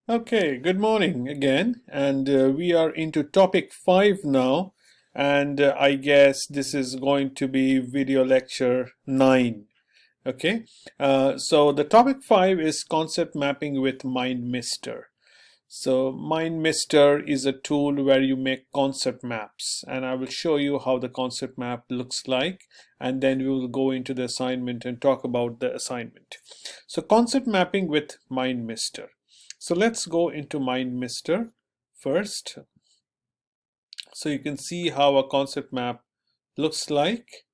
Okay, good morning again, and we are into topic 5 now, and I guess this is going to be video lecture 9. Okay, so the topic 5 is concept mapping with Meister. So Meister is a tool where you make concept maps, and I will show you how the concept map looks like, and then we will go into the assignment and talk about the assignment. So concept mapping with Meister. So let's go into Meister first. So you can see how a concept map looks like.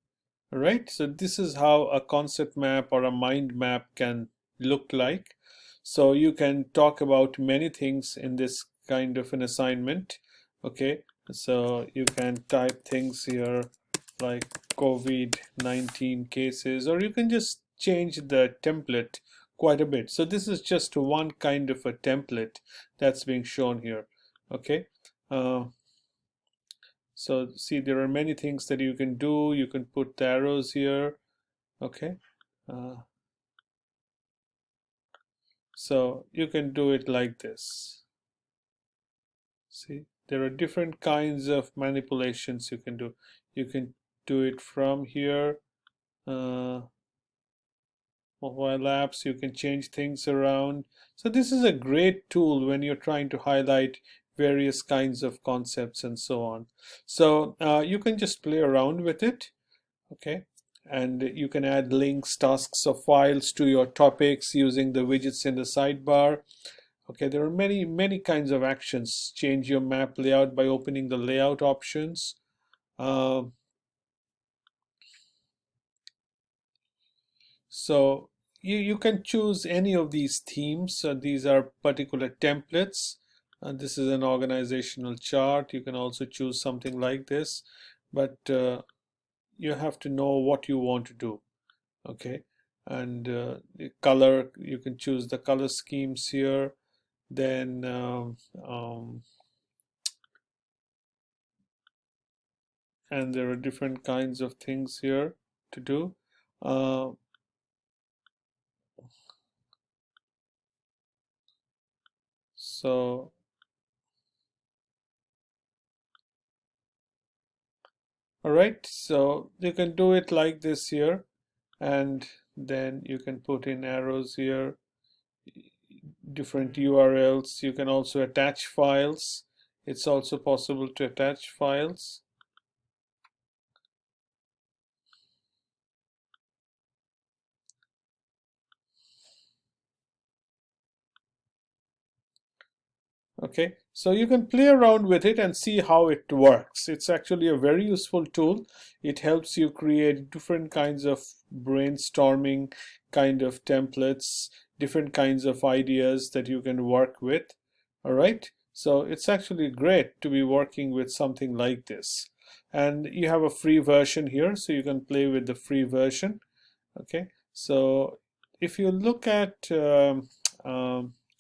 All right, so this is how a concept map or a mind map can look like. So you can talk about many things in this kind of an assignment. Okay, so you can type things here like COVID-19 cases, or you can just change the template quite a bit. So this is just one kind of a template that's being shown here. Okay. Uh, so see, there are many things that you can do. You can put the arrows here. Okay. Uh, so you can do it like this. See, there are different kinds of manipulations you can do. You can do it from here. Mobile apps, you can change things around. So this is a great tool when you're trying to highlight various kinds of concepts and so on. So you can just play around with it. Okay, and you can add links, tasks, or files to your topics using the widgets in the sidebar. Okay, there are many kinds of actions. Change your map layout by opening the layout options. Uh, so you can choose any of these themes. So these are particular templates. This is an organizational chart. You can also choose something like this, but you have to know what you want to do. Okay, and the color, you can choose the color schemes here. Then and there are different kinds of things here to do. uh, so all right, so you can do it like this here, and then you can put in arrows here, different URLs. You can also attach files. It's also possible to attach files. Okay, so you can play around with it and see how it works. It's actually a very useful tool. It helps you create different kinds of brainstorming kind of templates, different kinds of ideas that you can work with. All right, so it's actually great to be working with something like this. And you have a free version here, so you can play with the free version. Okay, so if you look at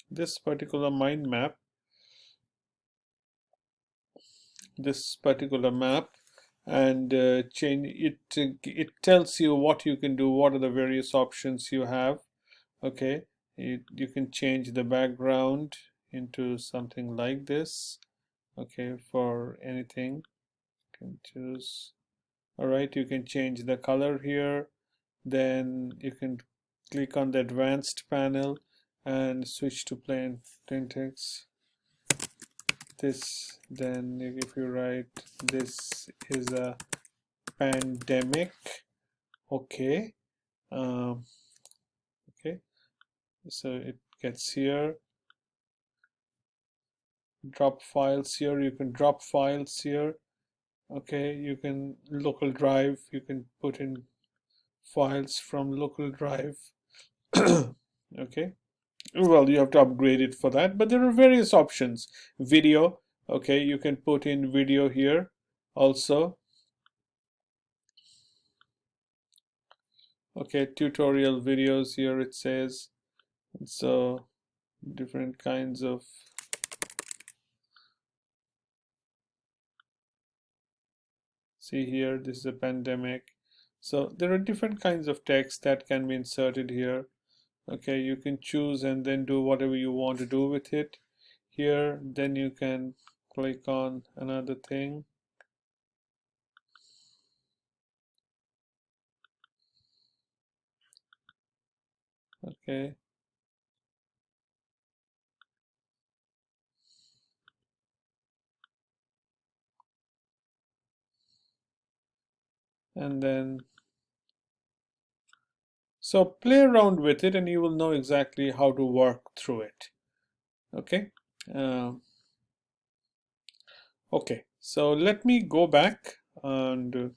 this particular mind map, this particular map, and change it, it tells you what you can do, what are the various options you have. Okay, you can change the background into something like this. Okay, for anything you can choose. All right, you can change the color here. Then you can click on the advanced panel and switch to plain text. This, then if you write this is a pandemic. Okay, um, okay, so it gets here. Drop files here, you can drop files here. Okay, you can local drive, you can put in files from local drive. Okay, well, you have to upgrade it for that, but there are various options. Video, okay, you can put in video here also. Okay, tutorial videos here it says. So different kinds of, see here, this is a pandemic. So there are different kinds of text that can be inserted here. Okay, you can choose and then do whatever you want to do with it here. Then you can click on another thing. Okay, and then so play around with it and you will know exactly how to work through it. Okay. uh, okay, so let me go back and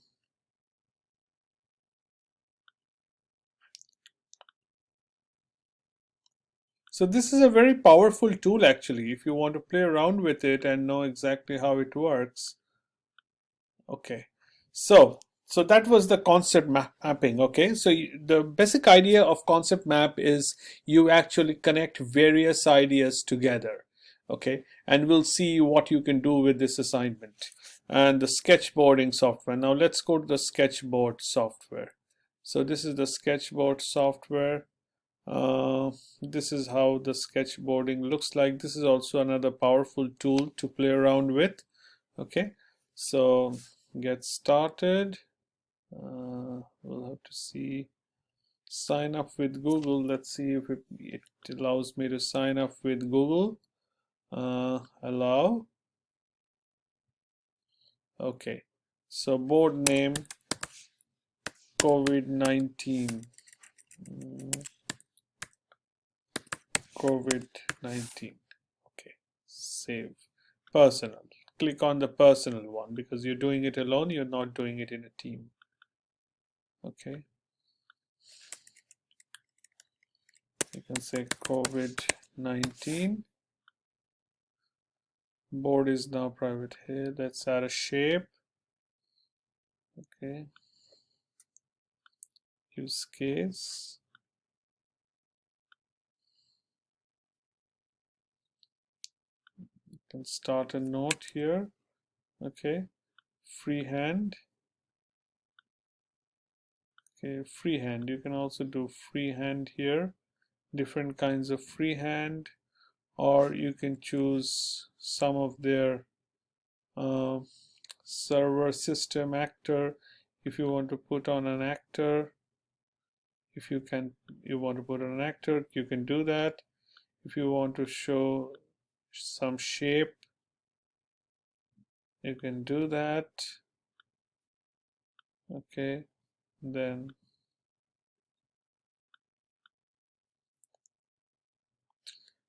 so this is a very powerful tool actually if you want to play around with it and know exactly how it works. Okay, so that was the concept mapping. Okay, so the basic idea of concept map is you actually connect various ideas together. Okay, and we'll see what you can do with this assignment and the sketchboarding software. Now let's go to the sketchboard software. So this is the sketchboard software. This is how the sketchboarding looks like. This is also another powerful tool to play around with. Okay, so get started. We'll have to see sign up with Google. Let's see if it allows me to sign up with Google. Allow. Okay, so board name COVID-19. COVID-19. Okay, save. Personal. Click on the personal one because you're doing it alone, you're not doing it in a team. Okay, you can say COVID-19. Board is now private here. Let's add a shape. Okay, use case. You can start a note here. Okay, freehand. Okay, freehand. You can also do freehand here. Different kinds of freehand, or you can choose some of their uh, server system actor. If you want to put on an actor, if you want to put on an actor, you can do that. If you want to show some shape, you can do that. Okay, then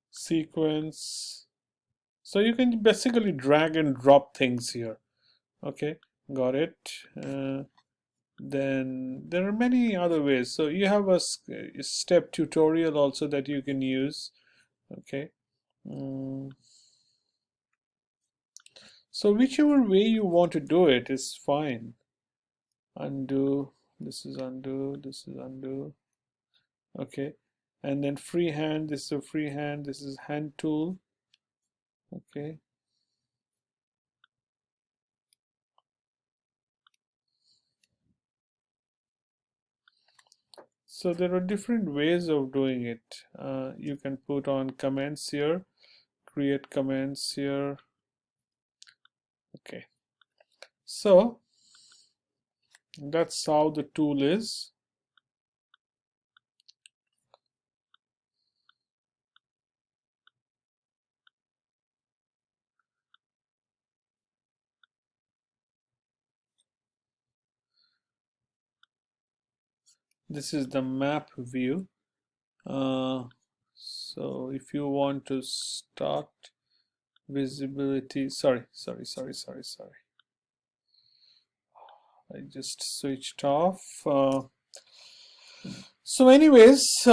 sequence. So you can basically drag and drop things here. Okay, got it. Then there are many other ways. So you have a step tutorial also that you can use. Okay. So whichever way you want to do it is fine. Undo. This is undo. This is undo. Okay. And then freehand. This is a freehand. This is hand tool. Okay. So there are different ways of doing it. You can put on comments here, create comments here. Okay, so that's how the tool is. This is the map view. So if you want to start visibility, sorry. I just switched off. So anyways,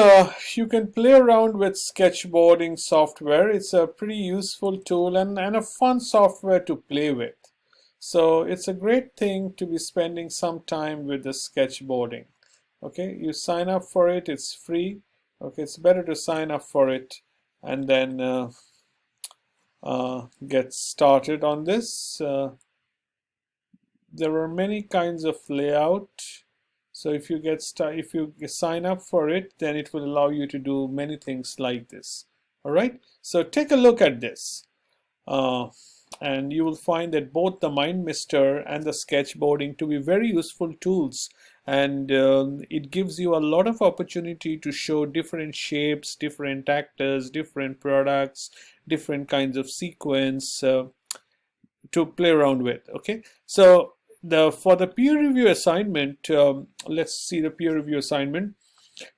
you can play around with sketchboarding software. It's a pretty useful tool and a fun software to play with. So it's a great thing to be spending some time with the sketchboarding. Okay, you sign up for it, it's free. Okay, it's better to sign up for it and then get started on this. There are many kinds of layout. So if you if you sign up for it, then it will allow you to do many things like this. All right, so take a look at this. Uh, and you will find that both the MindMister and the sketchboarding to be very useful tools, and it gives you a lot of opportunity to show different shapes, different actors, different products, different kinds of sequence to play around with. Okay, so for the peer review assignment, let's see the peer review assignment.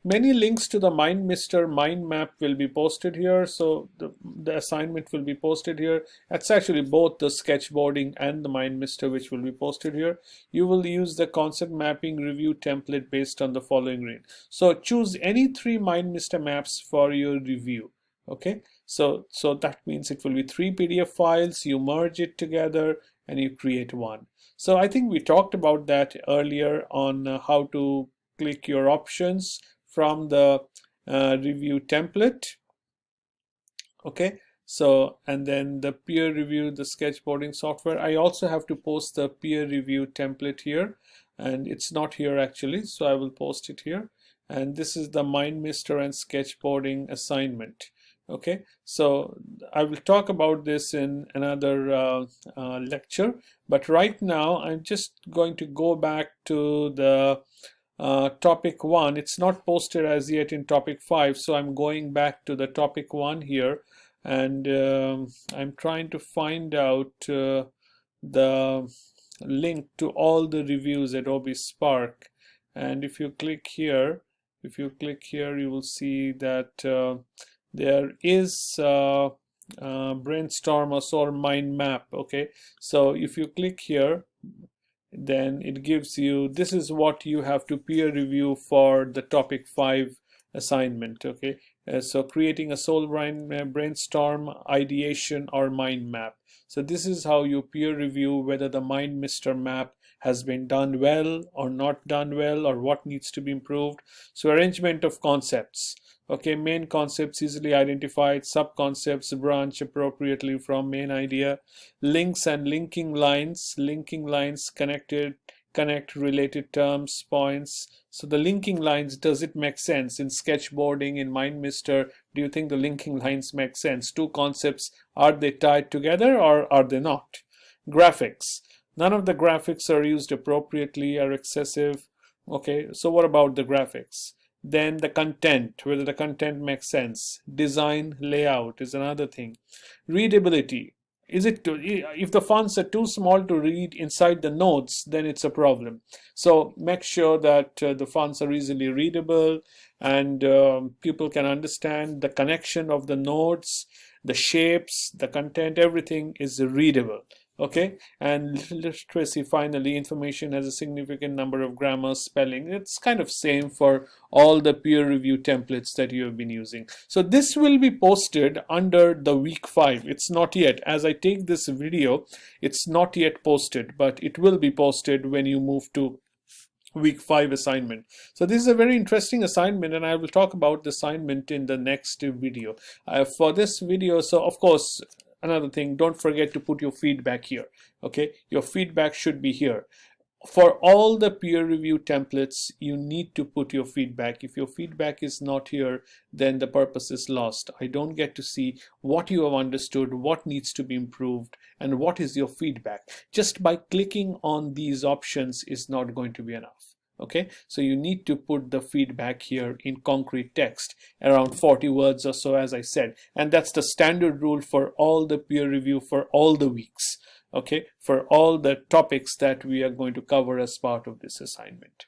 Many links to the MindMister mind map will be posted here. So the assignment will be posted here. It's actually both the sketchboarding and the MindMister which will be posted here. You will use the concept mapping review template based on the following range. So choose any 3 MindMister maps for your review. Okay, so that means it will be 3 PDF files. You merge it together and you create one. So I think we talked about that earlier on how to click your options from the review template. Okay, so and then the peer review, the sketchboarding software. I also have to post the peer review template here, and it's not here actually, so I will post it here. And this is the MindMister and sketchboarding assignment. Okay, so I will talk about this in another lecture, but right now I'm just going to go back to the topic 1. It's not posted as yet in topic 5, so I'm going back to the topic 1 here, and I'm trying to find out the link to all the reviews Adobe Spark. And if you click here, you will see that there is brainstorm or soul mind map. Okay, so if you click here, then it gives you, this is what you have to peer review for the topic 5 assignment. Okay, so creating a soul brainstorm, ideation, or mind map. So this is how you peer review whether the MindMister map has been done well or not done well, or what needs to be improved. So arrangement of concepts. Okay, main concepts easily identified, sub-concepts branch appropriately from main idea. Links and linking lines connect related terms, points. So the linking lines, does it make sense? In sketchboarding, in MindMister, do you think the linking lines make sense? Two concepts, are they tied together or are they not? Graphics. None of the graphics are used appropriately, are excessive. Okay, so what about the graphics? Then the content, whether the content makes sense. Design, layout is another thing. Readability. If the fonts are too small to read inside the notes, then it's a problem. So make sure that the fonts are easily readable and people can understand the connection of the notes, the shapes, the content, everything is readable. Okay, and literacy, finally, information has a significant number of grammar, spelling. It's kind of same for all the peer review templates that you have been using. So this will be posted under the week 5. It's not yet, as I take this video, it's not yet posted, but it will be posted when you move to week 5 assignment. So this is a very interesting assignment, and I will talk about the assignment in the next video. For this video, so of course, another thing, don't forget to put your feedback here. Okay, your feedback should be here. For all the peer review templates, you need to put your feedback. If your feedback is not here, then the purpose is lost. I don't get to see what you have understood, what needs to be improved, and what is your feedback. Just by clicking on these options is not going to be enough. Okay, so you need to put the feedback here in concrete text, around 40 words or so, as I said, and that's the standard rule for all the peer review for all the weeks. Okay, for all the topics that we are going to cover as part of this assignment.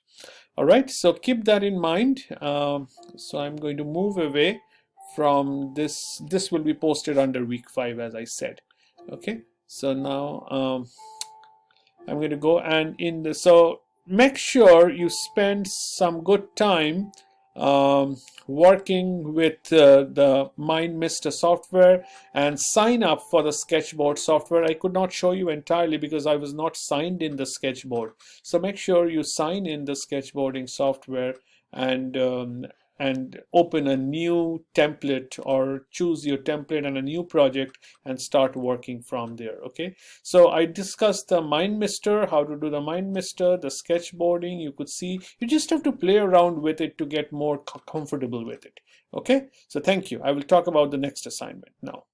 All right, so keep that in mind. So I'm going to move away from this. This will be posted under week 5, as I said. Okay, so now I'm going to go and so make sure you spend some good time working with the MindMister software and sign up for the Sketchboard software. I could not show you entirely because I was not signed in the Sketchboard. So make sure you sign in the sketchboarding software and and open a new template or choose your template and a new project and start working from there. Okay, so I discussed the Meister, how to do the Meister, the sketchboarding. You could see you just have to play around with it to get more comfortable with it. Okay, so thank you. I will talk about the next assignment now.